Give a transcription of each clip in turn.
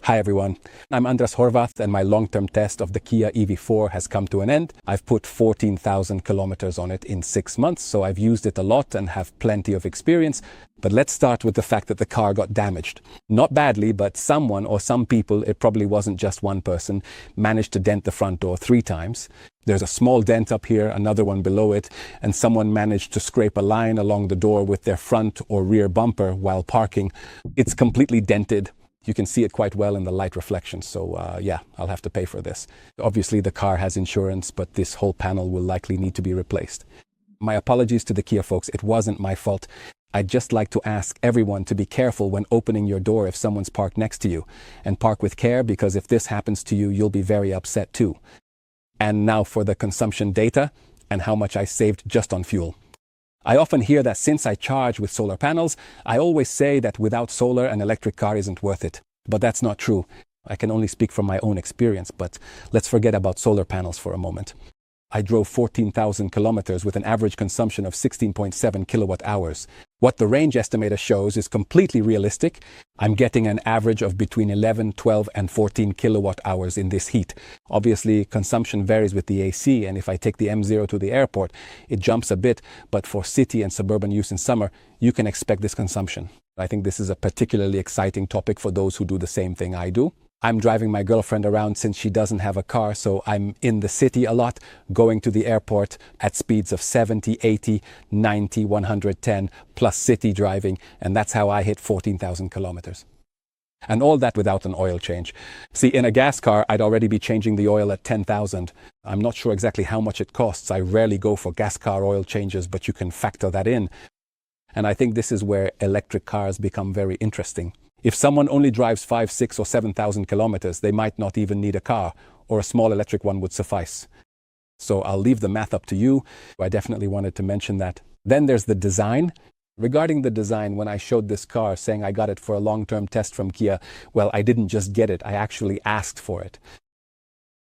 Hi everyone, I'm Andras Horvath and my long-term test of the Kia EV4 has come to an end. I've put 14,000 kilometers on it in 6 months, so I've used it a lot and have plenty of experience. But let's start with the fact that the car got damaged. Not badly, but someone or some people, it probably wasn't just one person, managed to dent the front door 3 times. There's a small dent up here, another one below it, and someone managed to scrape a line along the door with their front or rear bumper while parking. It's completely dented. You can see it quite well in the light reflection, so yeah, I'll have to pay for this. Obviously the car has insurance, but this whole panel will likely need to be replaced. My apologies to the Kia folks, it wasn't my fault. I'd just like to ask everyone to be careful when opening your door if someone's parked next to you. And park with care, because if this happens to you, you'll be very upset too. And now for the consumption data and how much I saved just on fuel. I often hear that since I charge with solar panels, I always say that without solar, an electric car isn't worth it. But that's not true. I can only speak from my own experience, but let's forget about solar panels for a moment. I drove 14,000 kilometers with an average consumption of 16.7 kilowatt hours. What the range estimator shows is completely realistic. I'm getting an average of between 11, 12 and 14 kilowatt hours in this heat. Obviously, consumption varies with the AC, and if I take the M0 to the airport, it jumps a bit, but for city and suburban use in summer, you can expect this consumption. I think this is a particularly exciting topic for those who do the same thing I do. I'm driving my girlfriend around since she doesn't have a car, so I'm in the city a lot, going to the airport at speeds of 70, 80, 90, 110, plus city driving, and that's how I hit 14,000 kilometers. And all that without an oil change. See, in a gas car, I'd already be changing the oil at 10,000. I'm not sure exactly how much it costs. I rarely go for gas car oil changes, but you can factor that in. And I think this is where electric cars become very interesting. If someone only drives 5, 6 or 7,000 kilometers, they might not even need a car, or a small electric one would suffice. So I'll leave the math up to you. I definitely wanted to mention that. Then there's the design. Regarding the design, when I showed this car saying I got it for a long-term test from Kia, well, I didn't just get it, I actually asked for it.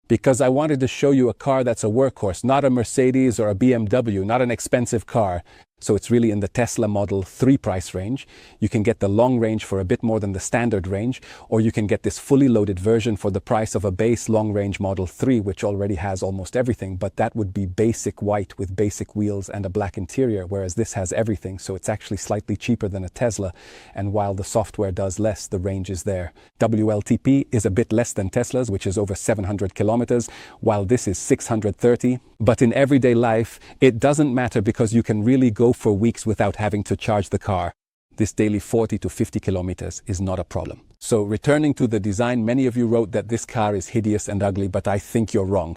Because I wanted to show you a car that's a workhorse, not a Mercedes or a BMW, not an expensive car. So it's really in the Tesla Model 3 price range. You can get the long range for a bit more than the standard range, or you can get this fully loaded version for the price of a base long range Model 3, which already has almost everything, but that would be basic white with basic wheels and a black interior, whereas this has everything, so it's actually slightly cheaper than a Tesla, and while the software does less, the range is there. WLTP is a bit less than Tesla's, which is over 700 kilometers, while this is 630, but in everyday life, it doesn't matter because you can really go for weeks without having to charge the car. This daily 40 to 50 kilometers is not a problem. So returning to the design, many of you wrote that this car is hideous and ugly, but I think you're wrong.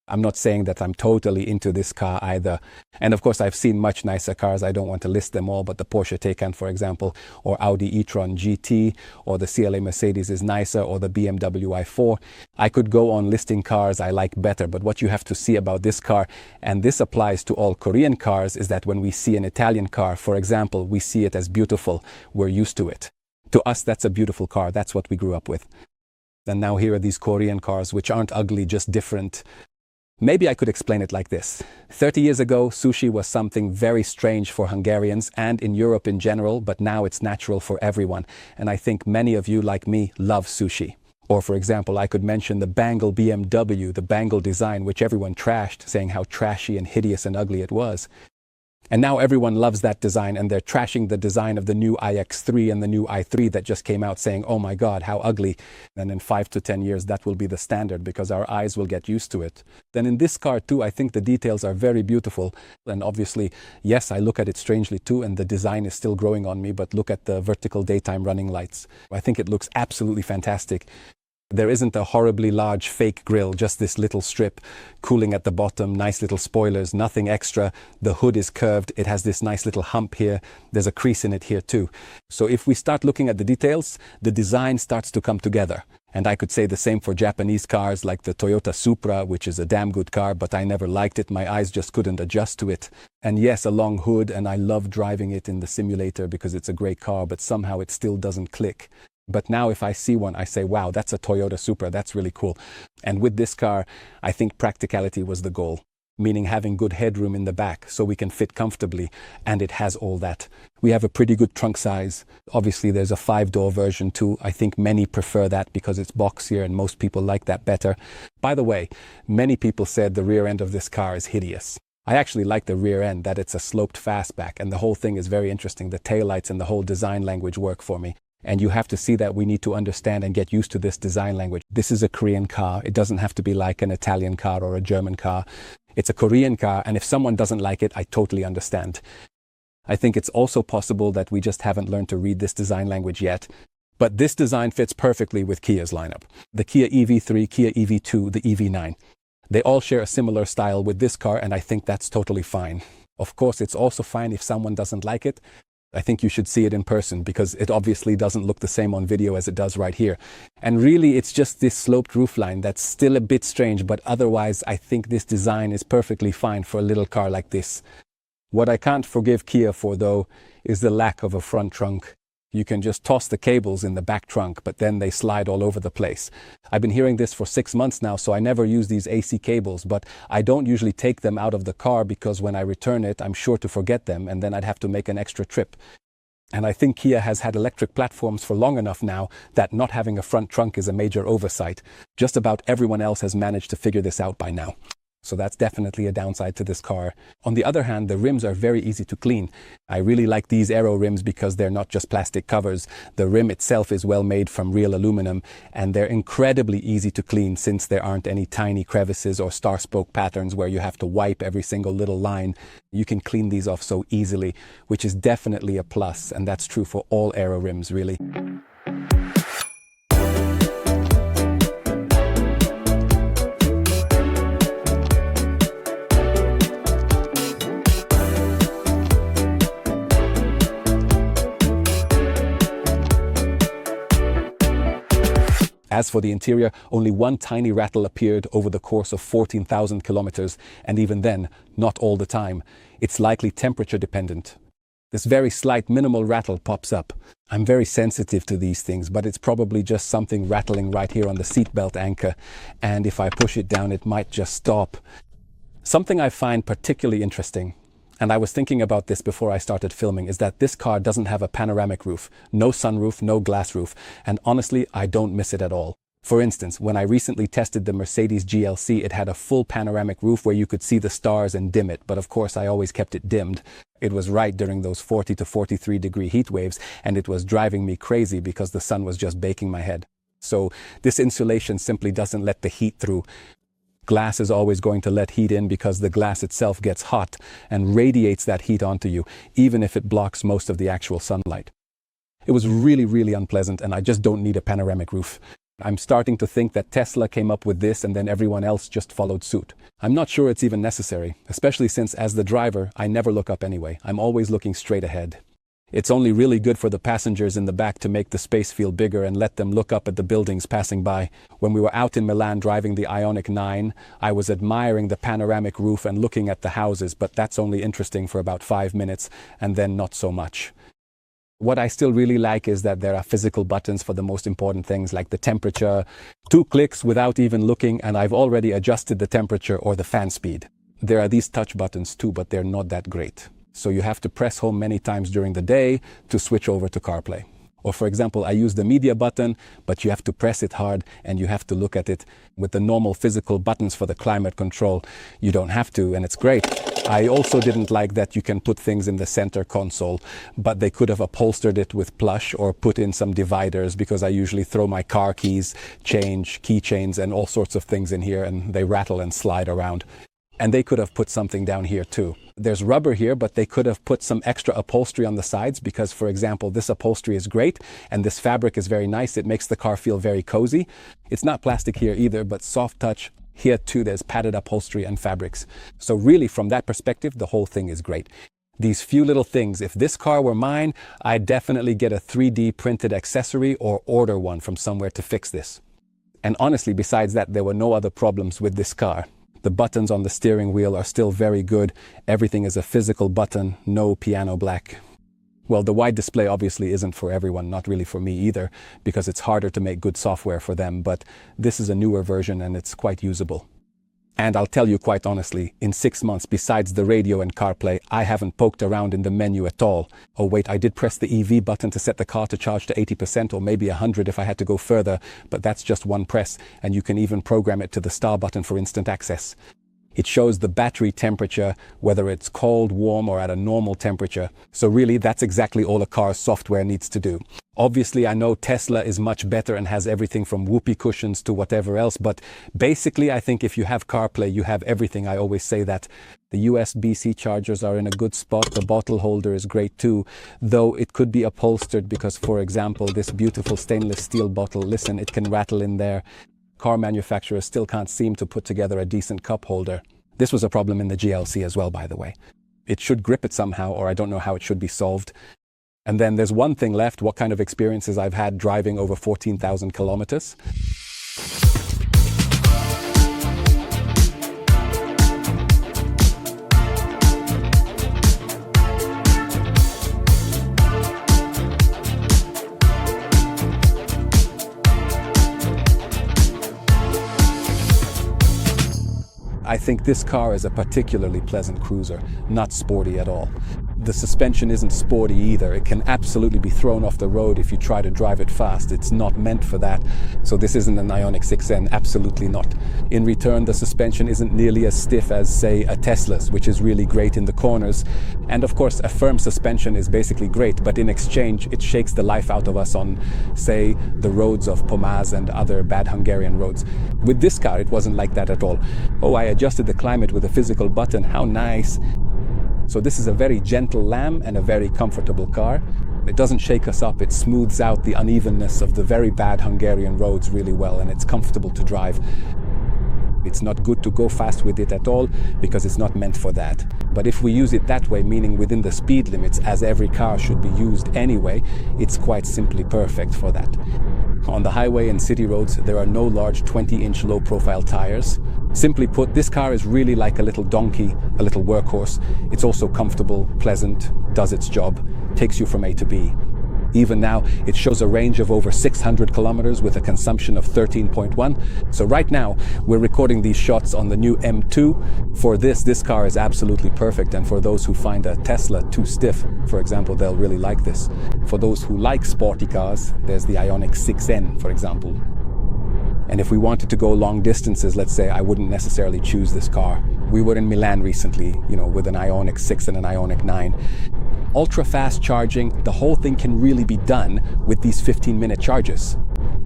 I'm not saying that I'm totally into this car either. And of course, I've seen much nicer cars. I don't want to list them all, but the Porsche Taycan, for example, or Audi e-tron GT, or the CLA Mercedes is nicer, or the BMW i4. I could go on listing cars I like better, but what you have to see about this car, and this applies to all Korean cars, is that when we see an Italian car, for example, we see it as beautiful. We're used to it. To us, that's a beautiful car. That's what we grew up with. And now here are these Korean cars, which aren't ugly, just different. Maybe I could explain it like this. 30 years ago, sushi was something very strange for Hungarians and in Europe in general, but now it's natural for everyone. And I think many of you, like me, love sushi. Or for example, I could mention the Bangle BMW, the Bangle design, which everyone trashed, saying how trashy and hideous and ugly it was. And now everyone loves that design, and they're trashing the design of the new iX3 and the new i3 that just came out, saying, oh my God, how ugly. And in 5 to 10 years, that will be the standard because our eyes will get used to it. Then in this car too, I think the details are very beautiful. And obviously, yes, I look at it strangely too, and the design is still growing on me, but look at the vertical daytime running lights. I think it looks absolutely fantastic. There isn't a horribly large fake grille, just this little strip, cooling at the bottom, nice little spoilers, nothing extra. The hood is curved, it has this nice little hump here, there's a crease in it here too. So if we start looking at the details, the design starts to come together. And I could say the same for Japanese cars like the Toyota Supra, which is a damn good car, but I never liked it, my eyes just couldn't adjust to it. And yes, a long hood, and I love driving it in the simulator because it's a great car, but somehow it still doesn't click. But now if I see one, I say, wow, that's a Toyota Supra, that's really cool. And with this car, I think practicality was the goal. meaning having good headroom in the back so we can fit comfortably, and it has all that. We have a pretty good trunk size. Obviously, there's a 5-door version too. I think many prefer that because it's boxier and most people like that better. By the way, many people said the rear end of this car is hideous. I actually like the rear end, that it's a sloped fastback, and the whole thing is very interesting. The taillights and the whole design language work for me. And you have to see that we need to understand and get used to this design language. This is a Korean car. It doesn't have to be like an Italian car or a German car. It's a Korean car, and if someone doesn't like it, I totally understand. I think it's also possible that we just haven't learned to read this design language yet. But this design fits perfectly with Kia's lineup. The Kia EV3, Kia EV2, the EV9. They all share a similar style with this car, and I think that's totally fine. Of course, it's also fine if someone doesn't like it. I think you should see it in person because it obviously doesn't look the same on video as it does right here. And really, it's just this sloped roofline that's still a bit strange, but otherwise, I think this design is perfectly fine for a little car like this. What I can't forgive Kia for, though, is the lack of a front trunk. You can just toss the cables in the back trunk, but then they slide all over the place. I've been hearing this for 6 months now, so I never use these AC cables, but I don't usually take them out of the car because when I return it, I'm sure to forget them, and then I'd have to make an extra trip. And I think Kia has had electric platforms for long enough now that not having a front trunk is a major oversight. Just about everyone else has managed to figure this out by now. So that's definitely a downside to this car. On the other hand, the rims are very easy to clean. I really like these aero rims because they're not just plastic covers. The rim itself is well made from real aluminum, and they're incredibly easy to clean since there aren't any tiny crevices or star spoke patterns where you have to wipe every single little line. You can clean these off so easily, which is definitely a plus, and that's true for all aero rims, really. As for the interior, only one tiny rattle appeared over the course of 14,000 kilometers, and even then, not all the time. It's likely temperature dependent. This very slight minimal rattle pops up. I'm very sensitive to these things, but it's probably just something rattling right here on the seatbelt anchor, and if I push it down, it might just stop. Something I find particularly interesting, and I was thinking about this before I started filming, is that this car doesn't have a panoramic roof, no sunroof, no glass roof, and honestly, I don't miss it at all. For instance, when I recently tested the Mercedes GLC, it had a full panoramic roof where you could see the stars and dim it, but of course I always kept it dimmed. It was right during those 40 to 43 degree heat waves, and it was driving me crazy because the sun was just baking my head. So this insulation simply doesn't let the heat through. Glass is always going to let heat in because the glass itself gets hot and radiates that heat onto you, even if it blocks most of the actual sunlight. It was really, really unpleasant, and I just don't need a panoramic roof. I'm starting to think that Tesla came up with this and then everyone else just followed suit. I'm not sure it's even necessary, especially since as the driver, I never look up anyway. I'm always looking straight ahead. It's only really good for the passengers in the back to make the space feel bigger and let them look up at the buildings passing by. When we were out in Milan driving the Ioniq 9, I was admiring the panoramic roof and looking at the houses, but that's only interesting for about 5 minutes, and then not so much. What I still really like is that there are physical buttons for the most important things like the temperature. 2 clicks without even looking, and I've already adjusted the temperature or the fan speed. There are these touch buttons too, but they're not that great. So you have to press home many times during the day to switch over to CarPlay. Or for example, I use the media button, but you have to press it hard and you have to look at it. With the normal physical buttons for the climate control, you don't have to, and it's great. I also didn't like that you can put things in the center console, but they could have upholstered it with plush or put in some dividers because I usually throw my car keys, change, keychains, and all sorts of things in here, and they rattle and slide around. And they could have put something down here too. There's rubber here, but they could have put some extra upholstery on the sides because, for example, this upholstery is great and this fabric is very nice. It makes the car feel very cozy. It's not plastic here either, but soft touch. Here too, there's padded upholstery and fabrics. So really, from that perspective, the whole thing is great. These few little things, if this car were mine, I'd definitely get a 3D printed accessory or order one from somewhere to fix this. And honestly, besides that, there were no other problems with this car. The buttons on the steering wheel are still very good. Everything is a physical button, no piano black. Well, the wide display obviously isn't for everyone, not really for me either, because it's harder to make good software for them, but this is a newer version and it's quite usable. And I'll tell you quite honestly, in 6 months, besides the radio and CarPlay, I haven't poked around in the menu at all. Oh wait, I did press the EV button to set the car to charge to 80% or maybe 100 if I had to go further, but that's just one press, and you can even program it to the star button for instant access. It shows the battery temperature, whether it's cold, warm, or at a normal temperature. So really, that's exactly all a car's software needs to do. Obviously, I know Tesla is much better and has everything from whoopee cushions to whatever else, but basically, I think if you have CarPlay, you have everything. I always say that. The USB-C chargers are in a good spot. The bottle holder is great too, though it could be upholstered because, for example, this beautiful stainless steel bottle, listen, it can rattle in there. Car manufacturers still can't seem to put together a decent cup holder. This was a problem in the GLC as well, by the way. It should grip it somehow, or I don't know how it should be solved. And then there's one thing left, what kind of experiences I've had driving over 14,000 kilometers. I think this car is a particularly pleasant cruiser, not sporty at all. The suspension isn't sporty either. It can absolutely be thrown off the road if you try to drive it fast. It's not meant for that. So this isn't an Ioniq 6N, absolutely not. In return, the suspension isn't nearly as stiff as, say, a Tesla's, which is really great in the corners. And of course, a firm suspension is basically great, but in exchange, it shakes the life out of us on, say, the roads of Pomaz and other bad Hungarian roads. With this car, it wasn't like that at all. Oh, I adjusted the climate with a physical button. How nice. So this is a very gentle lamb and a very comfortable car. It doesn't shake us up. It smooths out the unevenness of the very bad Hungarian roads really well, and it's comfortable to drive. It's not good to go fast with it at all because it's not meant for that. But if we use it that way, meaning within the speed limits, as every car should be used anyway, it's quite simply perfect for that. On the highway and city roads, there are no large 20-inch low-profile tires. Simply put, this car is really like a little donkey, a little workhorse. It's also comfortable, pleasant, does its job, takes you from A to B. Even now, it shows a range of over 600 kilometers with a consumption of 13.1. So right now, we're recording these shots on the new M2. For this car is absolutely perfect. And for those who find a Tesla too stiff, for example, they'll really like this. For those who like sporty cars, there's the Ioniq 6N, for example. And if we wanted to go long distances, let's say, I wouldn't necessarily choose this car. We were in Milan recently, with an Ioniq 6 and an Ioniq 9. Ultra fast charging, the whole thing can really be done with these 15-minute charges.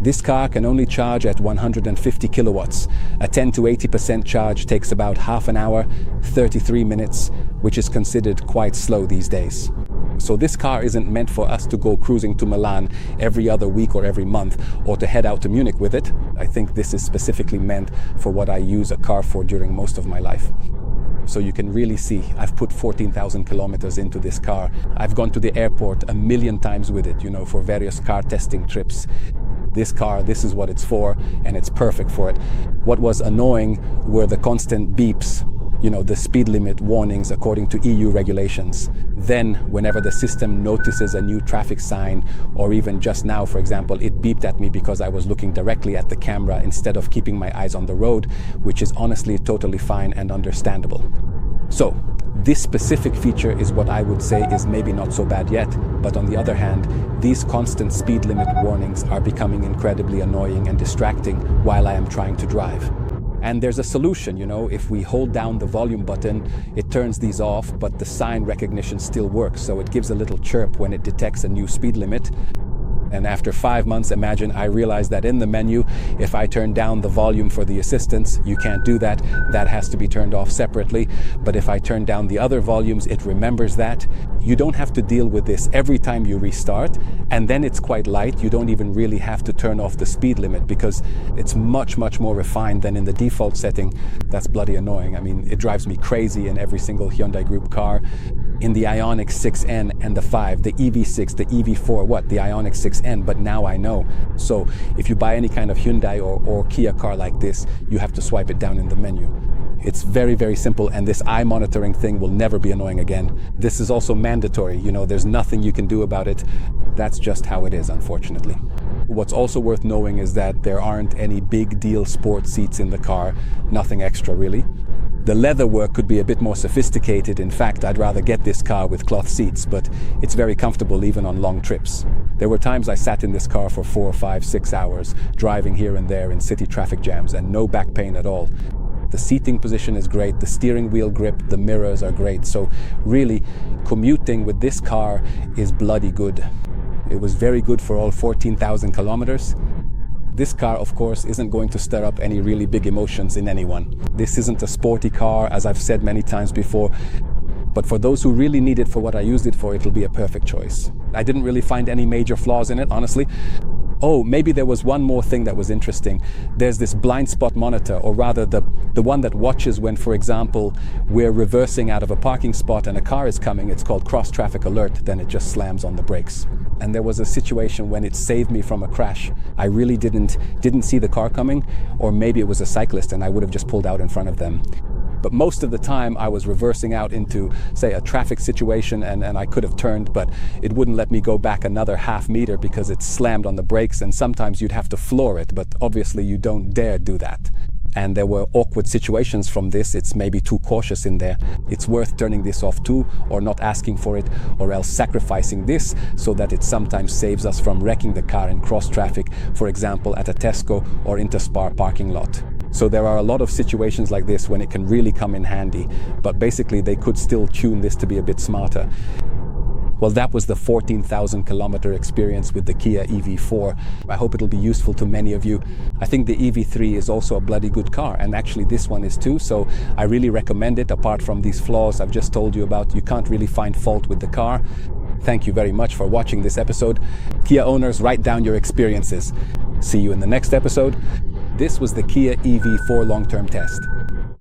This car can only charge at 150 kilowatts. A 10 to 80% charge takes about half an hour, 33 minutes, which is considered quite slow these days. So this car isn't meant for us to go cruising to Milan every other week or every month, or to head out to Munich with it. I think this is specifically meant for what I use a car for during most of my life. So you can really see, I've put 14,000 kilometers into this car. I've gone to the airport a million times with it, for various car testing trips. This car, this is what it's for, and it's perfect for it. What was annoying were the constant beeps, the speed limit warnings according to EU regulations. Then, whenever the system notices a new traffic sign, or even just now, for example, it beeped at me because I was looking directly at the camera instead of keeping my eyes on the road, which is honestly totally fine and understandable. So, this specific feature is what I would say is maybe not so bad yet, but on the other hand, these constant speed limit warnings are becoming incredibly annoying and distracting while I am trying to drive. And there's a solution, if we hold down the volume button, it turns these off, but the sign recognition still works, so it gives a little chirp when it detects a new speed limit. And after 5 months, imagine I realized that in the menu, if I turn down the volume for the assistance, you can't do that. That has to be turned off separately. But if I turn down the other volumes, it remembers that. You don't have to deal with this every time you restart. And then it's quite light. You don't even really have to turn off the speed limit because it's much, much more refined than in the default setting. That's bloody annoying. I mean, it drives me crazy in every single Hyundai Group car. In the Ioniq 6N and the 5, the EV6, the EV4, the Ioniq 6N, but now I know. So if you buy any kind of Hyundai or Kia car like this, you have to swipe it down in the menu. It's very, very simple, and this eye monitoring thing will never be annoying again. This is also mandatory, there's nothing you can do about it. That's just how it is, unfortunately. What's also worth knowing is that there aren't any big deal sport seats in the car, nothing extra really. The leather work could be a bit more sophisticated. In fact, I'd rather get this car with cloth seats, but it's very comfortable even on long trips. There were times I sat in this car for 4, 5, 6 hours, driving here and there in city traffic jams, and no back pain at all. The seating position is great, the steering wheel grip, the mirrors are great, so really, commuting with this car is bloody good. It was very good for all 14,000 kilometers. This car, of course, isn't going to stir up any really big emotions in anyone. This isn't a sporty car, as I've said many times before, but for those who really need it for what I used it for, it'll be a perfect choice. I didn't really find any major flaws in it, honestly. Oh, maybe there was one more thing that was interesting. There's this blind spot monitor, or rather the one that watches when, for example, we're reversing out of a parking spot and a car is coming. It's called cross traffic alert, then it just slams on the brakes. And there was a situation when it saved me from a crash. I really didn't see the car coming, or maybe it was a cyclist and I would have just pulled out in front of them. But most of the time I was reversing out into, say, a traffic situation and I could have turned, but it wouldn't let me go back another half meter because it slammed on the brakes, and sometimes you'd have to floor it, but obviously you don't dare do that. And there were awkward situations from this. It's maybe too cautious in there. It's worth turning this off too, or not asking for it, or else sacrificing this so that it sometimes saves us from wrecking the car in cross traffic, for example at a Tesco or Interspar parking lot. So there are a lot of situations like this when it can really come in handy, but basically they could still tune this to be a bit smarter. Well, that was the 14,000 kilometer experience with the Kia EV4. I hope it'll be useful to many of you. I think the EV3 is also a bloody good car, and actually this one is too, so I really recommend it. Apart from these flaws I've just told you about, you can't really find fault with the car. Thank you very much for watching this episode. Kia owners, write down your experiences. See you in the next episode. This was the Kia EV4 long-term test.